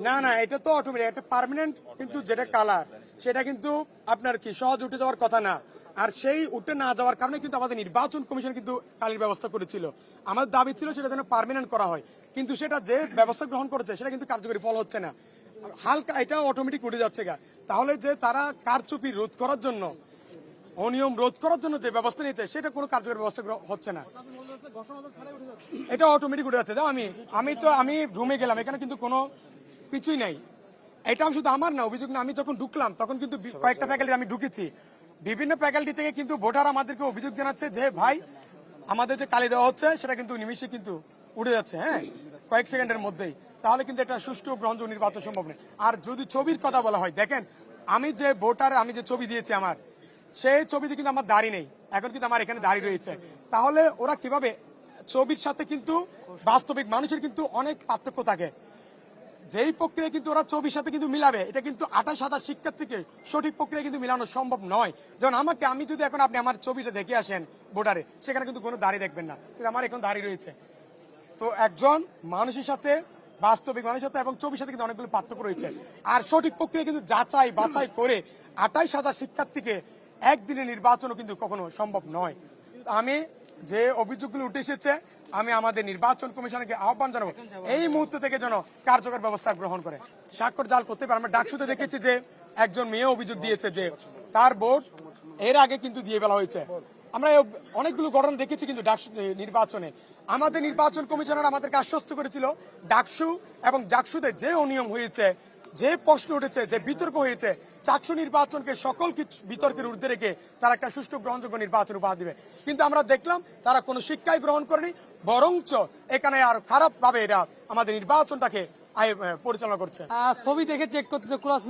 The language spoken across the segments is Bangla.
না না, এটা তো অটোমেটিক একটা পার্মানেন্ট, কিন্তু যেটা কালার সেটা কিন্তু আপনার কি সহজ উঠে যাওয়ার কথা না। আর সেই উঠে না যাওয়ার কারণে কিন্তু আমাদের নির্বাচন কমিশন কিন্তু কালির ব্যবস্থা করেছিল। আমাদের দাবি ছিল সেটা যেন পার্মানেন্ট করা হয়, কিন্তু সেটা যে ব্যবস্থা গ্রহণ করেছে সেটা কিন্তু কার্যকরী ফল হচ্ছে না, হালকা এটা অটোমেটিক উঠে যাচ্ছে গা। তাহলে যে তারা কারচুপি রোধ করার জন্য, অনিয়ম রোধ করার জন্য যে ব্যবস্থা নিয়েছে সেটা কোনো কার্যকরী ব্যবস্থা হচ্ছে না, এটা অটোমেটিক উঠে যাচ্ছে। আমি রুমে গেলাম, এখানে কিন্তু কোনো কিছুই নাই। এটা শুধু আমার না অভিযোগ না, আমি যখন ঢুকলাম তখন কিন্তু কয়েকটা ফ্যাকাল্টি আমি ঢুকেছি, বিভিন্ন ফ্যাকাল্টি থেকে কিন্তু ভোটার আমাদেরকে অভিযোগ জানাচ্ছে যে ভাই আমাদের যে কালি দেওয়া হচ্ছে সেটা কিন্তু নিমিষে কিন্তু উঠে যাচ্ছে, হ্যাঁ কয়েক সেকেন্ডের মধ্যেই। তাহলে কিন্তু এটা সুষ্ঠু গ্রহণযোগ্য নির্বাচন সম্ভব নয়। আর যদি ছবির কথা বলা হয়, দেখেন আমি যে ভোটার, আমি যে ছবি দিয়েছি আমার, সেই ছবিতে কিন্তু আমার দাড়ি নেই, এখন কিন্তু আমার এখানে দাড়ি রয়েছে। তাহলে ওরা কিভাবে, ছবির সাথে কিন্তু বাস্তবিক মানুষের কিন্তু অনেক পার্থক্য থাকে। যেই প্রক্রিয়া কিন্তু ওরা ছবির সাথে কিন্তু মিলাবে, এটা কিন্তু 28,000 শিক্ষার্থীকে সঠিক প্রক্রিয়া কিন্তু মিলানো সম্ভব নয়। যেমন আমি যদি এখন আপনি আমার ছবিটা দেখে আসেন ভোটারে, সেখানে কিন্তু কোনো দাড়ি দেখবেন না, কিন্তু আমার এখন দাড়ি রয়েছে। তো একজন মানুষের সাথে, বাস্তবিক মানুষের সাথে এবং ছবির সাথে কিন্তু অনেকগুলো পার্থক্য রয়েছে। আর সঠিক প্রক্রিয়া কিন্তু যাচাই বাছাই করে 28,000 শিক্ষার্থীকে একদিনে নির্বাচনও কিন্তু কখনো সম্ভব নয়। আমি যে অভিযোগগুলো উঠে এসেছে, আমি আমাদের নির্বাচন কমিশনকে আহ্বান জানাবো এই মুহূর্ত থেকে যেন কার্যকর ব্যবস্থা গ্রহণ করে। স্বাক্ষর জাল করতে পারে। আমরা ডাকসুতে দেখেছি যে একজন মেয়ে অভিযোগ দিয়েছে যে তার ভোট এর আগে কিন্তু দিয়ে ফেলা হয়েছে। আমরা অনেকগুলো ঘটনা দেখেছি কিন্তু ডাকসু নির্বাচনে। আমাদের নির্বাচন কমিশনার আমাদেরকে আশ্বস্ত করেছিল ডাকসু এবং জাকসুতে যে অনিয়ম হয়েছে, যে প্রশ্ন উঠেছে, যে বিতর্ক হয়েছে, চাকসু নির্বাচনকে সকল কিছু বিতর্কের ঊর্ধ্বে রেখে তারা একটা সুষ্ঠু গ্রহণযোগ্য নির্বাচন উপহার দিবে। কিন্তু আমরা দেখলাম তারা কোনো শিক্ষাই গ্রহণ করেনি, বরঞ্চ এখানে আর খারাপ ভাবে এরা আমাদের নির্বাচনটাকে পরিচালনা করছে। ছবি দেখে চেক করতেছে, ক্রস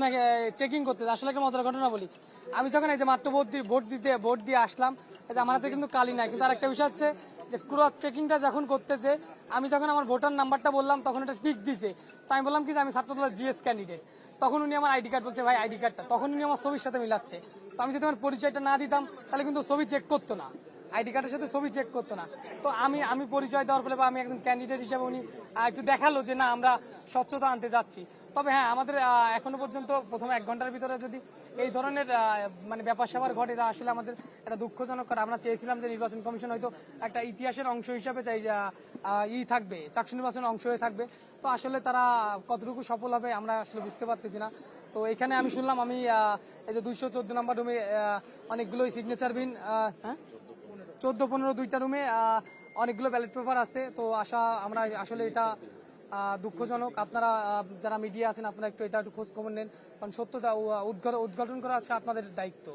চেকিং করতেছে। আসলে একটা মজার ঘটনা বলি, আমি যখন এই যে মাত্র ভোট দিয়ে আসলাম, এই যে আমার হাতে কিন্তু কালি নাই, কিন্তু আরেকটা বিষয় হচ্ছে যে ক্রস চেকিংটা যখন করতেছে, আমি যখন আমার ভোটার নাম্বারটা বললাম তখন এটা টিক দিছে। তো আমি বললাম কি যে আমি ছাত্রদলের জিএস ক্যান্ডিডেট। তখন উনি আমার আইডি কার্ড বলছে ভাই আইডি কার্ডটা, তখন উনি আমার ছবির সাথে মিলাচ্ছে। তো আমি যদি আমার পরিচয়টা না দিতাম তাহলে কিন্তু ছবি চেক করতো না, আইডি কার্ডের সাথে ছবি চেক করতো না। তো আমি পরিচয় দেওয়ার ফলে বা আমি একজন ক্যান্ডিডেট হিসেবে উনি একটু দেখালো যে না আমরা স্বচ্ছতা আনতে যাচ্ছি। তবে হ্যাঁ, আমাদের এখনো পর্যন্ত প্রথম 1 ঘন্টার ভিতরে যদি এই ধরনের মানে ব্যাপার স্যাপার ঘটে, তা আসলে আমাদের এটা দুঃখজনক। আমরা চেয়েছিলাম যে নির্বাচন কমিশন হয়তো একটা ইতিহাসের অংশ হিসাবে চাই থাকবে, চাকসু নির্বাচনের অংশ হয়ে থাকবে। তো আসলে তারা কতটুকু সফল হবে আমরা আসলে বুঝতে পারতেছি না। তো এখানে আমি শুনলাম আমি এই যে 214 নম্বর রুমে অনেকগুলো সিগনেচারবিহীন, হ্যাঁ 14-15 দুইটা রুমে অনেকগুলো ব্যালট পেপার আছে। তো আমরা আসলে এটা দুঃখজনক। আপনারা যারা মিডিয়া আছেন আপনারা একটু এটা একটু খোঁজ খবর নেন, কারণ সত্য উদ্ঘাটন করা হচ্ছে আপনাদের দায়িত্ব।